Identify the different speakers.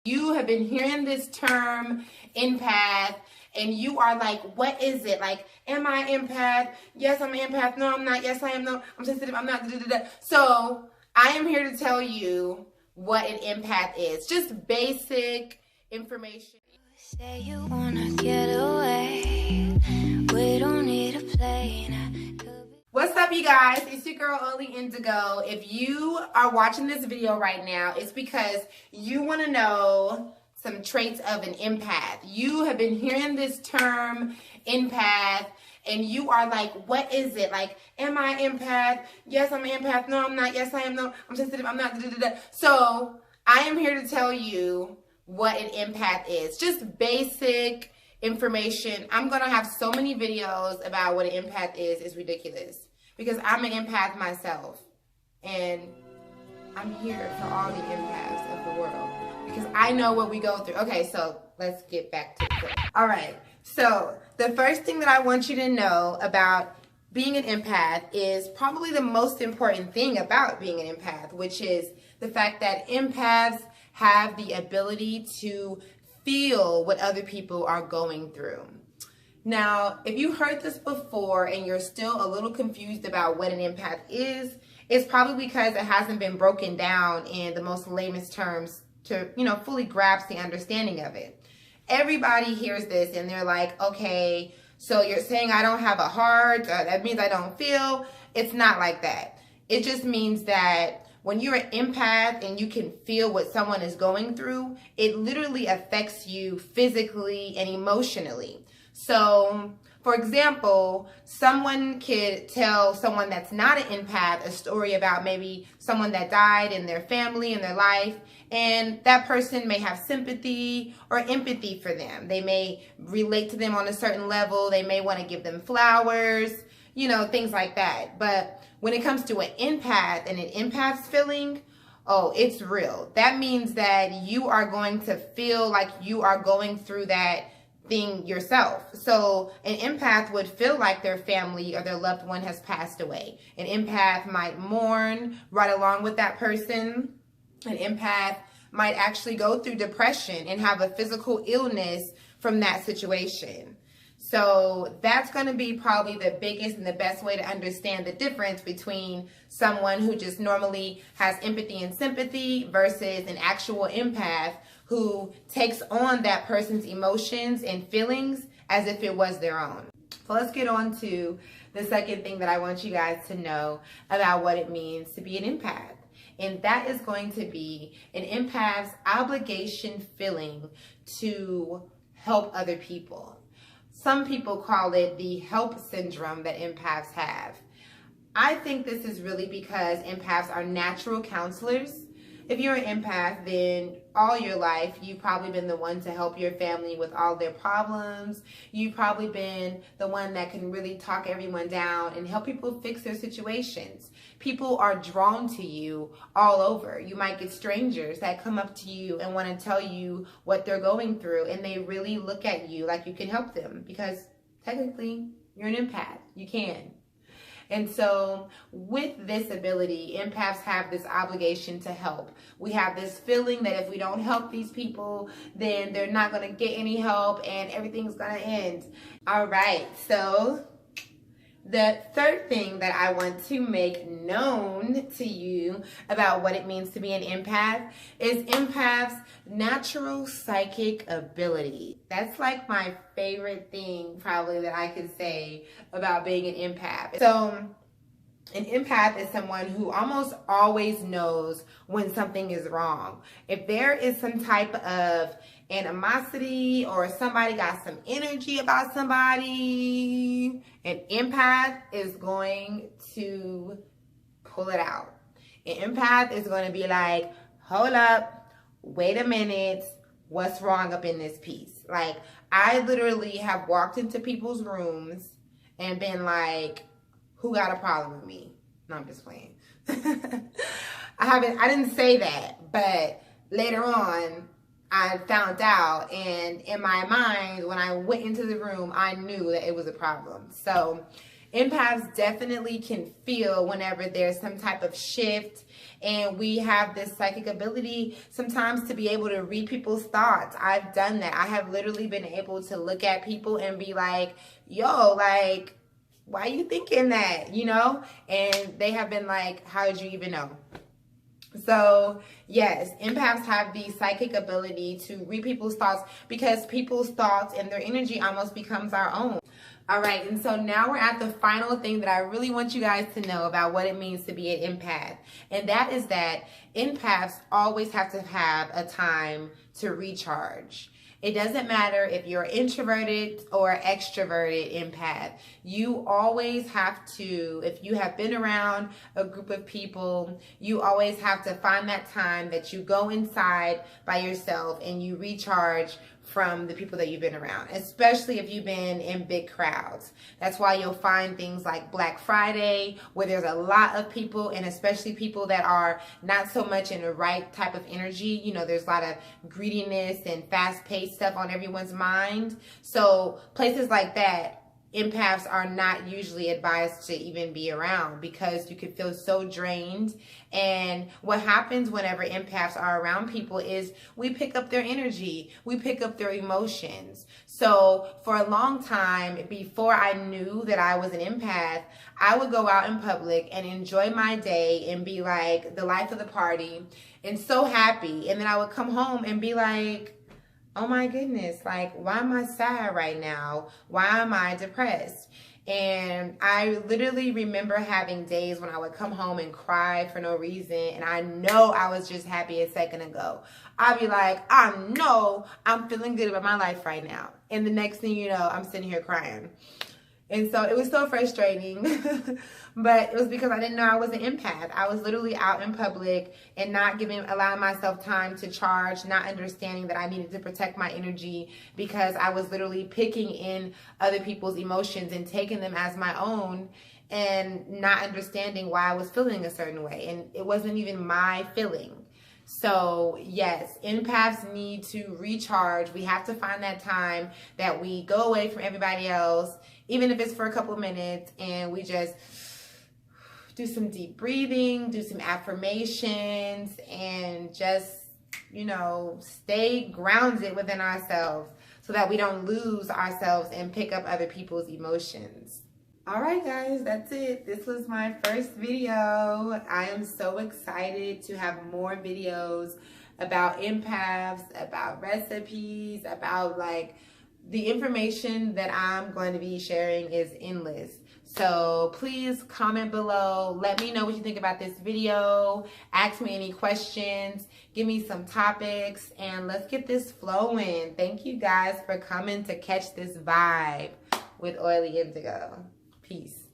Speaker 1: You have been hearing this term empath, and you are like, what is it? Like, am I empath? Yes, I'm an empath. No, I'm not. Yes, I am. No, I'm sensitive. I'm not. So I am here to tell you what an empath is. Just basic information.
Speaker 2: Say you wanna get away. We don't need a plane.
Speaker 1: What's up, you guys? It's your girl, Only Indigo. If you are watching this video right now, it's because you want to know some traits of an empath. You have been hearing this term empath, and you are like, what is it? Like, am I empath? Yes, I'm an empath. No, I'm not. Yes, I am. No, I'm sensitive. I'm not. So I am here to tell you what an empath is. Just basic information. I'm going to have so many videos about what an empath is. It's ridiculous. Because I'm an empath myself. And I'm here for all the empaths of the world. Because I know what we go through. Okay, so let's get back to it. Alright, so the first thing that I want you to know about being an empath is probably the most important thing about being an empath, which is the fact that empaths have the ability to feel what other people are going through. Now, if you heard this before and you're still a little confused about what an empath is, it's probably because it hasn't been broken down in the most lamest terms to, fully grasp the understanding of it. Everybody hears this and they're like, okay, so you're saying I don't have a heart, that means I don't feel. It's not like that. It just means that when you're an empath and you can feel what someone is going through, it literally affects you physically and emotionally. So, for example, someone could tell someone that's not an empath a story about maybe someone that died in their family, in their life, and that person may have sympathy or empathy for them. They may relate to them on a certain level. They may want to give them flowers, things like that. But when it comes to an empath and an empath's feeling, oh, it's real. That means that you are going to feel like you are going through that thing yourself. So an empath would feel like their family or their loved one has passed away. An empath might mourn right along with that person. An empath might actually go through depression and have a physical illness from that situation. So that's going to be probably the biggest and the best way to understand the difference between someone who just normally has empathy and sympathy versus an actual empath who takes on that person's emotions and feelings as if it was their own. So let's get on to the second thing that I want you guys to know about what it means to be an empath. And that is going to be an empath's obligation feeling to help other people. Some people call it the help syndrome that empaths have. I think this is really because empaths are natural counselors. If you're an empath, then all your life, you've probably been the one to help your family with all their problems. You've probably been the one that can really talk everyone down and help people fix their situations. People are drawn to you all over. You might get strangers that come up to you and want to tell you what they're going through, and they really look at you like you can help them because technically you're an empath. You can. And so with this ability, empaths have this obligation to help. We have this feeling that if we don't help these people, then they're not going to get any help and everything's going to end. All right. So the third thing that I want to make known to you about what it means to be an empath is empath's natural psychic ability. That's like my favorite thing probably that I could say about being an empath. So an empath is someone who almost always knows when something is wrong. If there is some type of animosity or somebody got some energy about somebody, an empath is going to pull it out. An empath is going to be like, hold up, wait a minute, what's wrong up in this piece? Like, I literally have walked into people's rooms and been like, who got a problem with me? No, I'm just playing. I didn't say that, but later on, I found out, and in my mind, when I went into the room, I knew that it was a problem. So Empaths definitely can feel whenever there's some type of shift, and we have this psychic ability sometimes to be able to read people's thoughts. I've done that. I have literally been able to look at people and be like, yo, like, why are you thinking that, you know? And they have been like, how did you even know? So yes, empaths have the psychic ability to read people's thoughts, because people's thoughts and their energy almost becomes our own. All right, and so now we're at the final thing that I really want you guys to know about what it means to be an empath. And that is that empaths always have to have a time to recharge. It doesn't matter if you're introverted or extroverted empath. You always have to, if you have been around a group of people, you always have to find that time that you go inside by yourself and you recharge from the people that you've been around, especially if you've been in big crowds. That's why you'll find things like Black Friday, where there's a lot of people, and especially people that are not so much in the right type of energy. You know, there's a lot of greediness and fast-paced stuff on everyone's mind. So places like that, empaths are not usually advised to even be around, because you could feel so drained. And what happens whenever empaths are around people is we pick up their energy, we pick up their emotions. So for a long time, before I knew that I was an empath, I would go out in public and enjoy my day and be like the life of the party and so happy. And then I would come home and be like, oh my goodness, like, why am I sad right now? Why am I depressed? And I literally remember having days when I would come home and cry for no reason, and I know I was just happy a second ago. I'd be like, I know I'm feeling good about my life right now. And the next thing you know, I'm sitting here crying. And so it was so frustrating, but it was because I didn't know I was an empath. I was literally out in public and not allowing myself time to charge, not understanding that I needed to protect my energy, because I was literally picking in other people's emotions and taking them as my own, and not understanding why I was feeling a certain way. And it wasn't even my feeling. So yes, empaths need to recharge. We have to find that time that we go away from everybody else, even if it's for a couple of minutes, and we just do some deep breathing, do some affirmations, and just, you know, stay grounded within ourselves so that we don't lose ourselves and pick up other people's emotions. All right, guys, that's it. This was my first video. I am so excited to have more videos about empaths, about recipes, about like the information that I'm going to be sharing is endless. So please comment below. Let me know what you think about this video. Ask me any questions. Give me some topics, and let's get this flowing. Thank you guys for coming to catch this vibe with Oily Indigo. Peace.